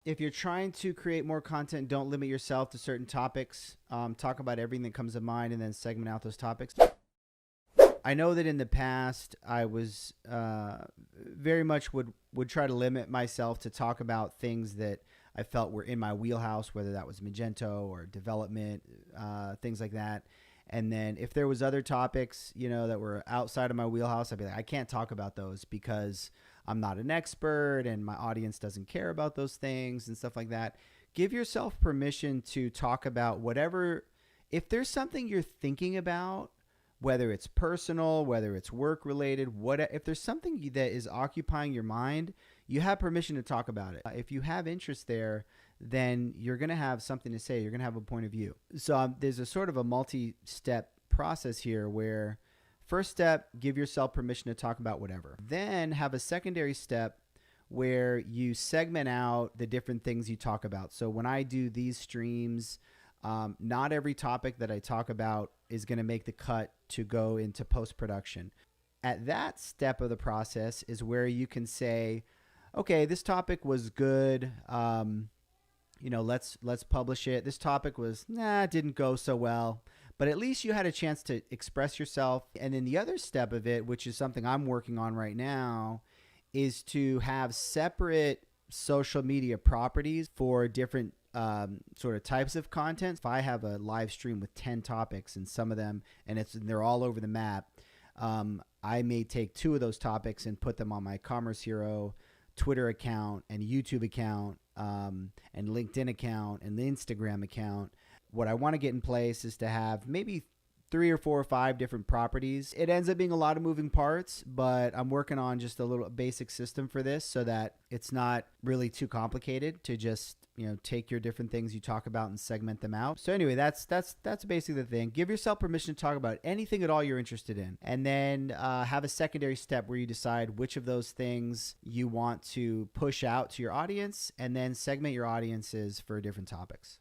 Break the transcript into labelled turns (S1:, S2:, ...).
S1: if you're trying to create more content, don't limit yourself to certain topics. Talk about everything that comes to mind and then segment out those topics. I know that in the past I was very much would try to limit myself to talk about things that I felt were in my wheelhouse, whether that was Magento or development, things like that. And then if there was other topics, that were outside of my wheelhouse, I'd be like, I can't talk about those because I'm not an expert and my audience doesn't care about those things and stuff like that. Give yourself permission to talk about whatever. If there's something you're thinking about, whether it's personal, whether it's work related, if there's something that is occupying your mind, you have permission to talk about it. If you have interest there, then you're going to have something to say. You're going to have a point of view. So there's a sort of a multi-step process here where first step, give yourself permission to talk about whatever. Then have a secondary step where you segment out the different things you talk about. So when I do these streams, not every topic that I talk about is going to make the cut to go into post-production. At that step of the process is where you can say, okay, this topic was good. Let's publish it. This topic was, didn't go so well. But at least you had a chance to express yourself. And then the other step of it, which is something I'm working on right now, is to have separate social media properties for different sort of types of content. If I have a live stream with 10 topics and some of them, and they're all over the map, I may take 2 of those topics and put them on my Commerce Hero Twitter account and YouTube account and LinkedIn account and the Instagram account. What I want to get in place is to have maybe 3 or 4 or 5 different properties. It ends up being a lot of moving parts, but I'm working on just a little basic system for this so that it's not really too complicated to just, take your different things you talk about and segment them out. So anyway, that's basically the thing. Give yourself permission to talk about anything at all you're interested in. And then have a secondary step where you decide which of those things you want to push out to your audience and then segment your audiences for different topics.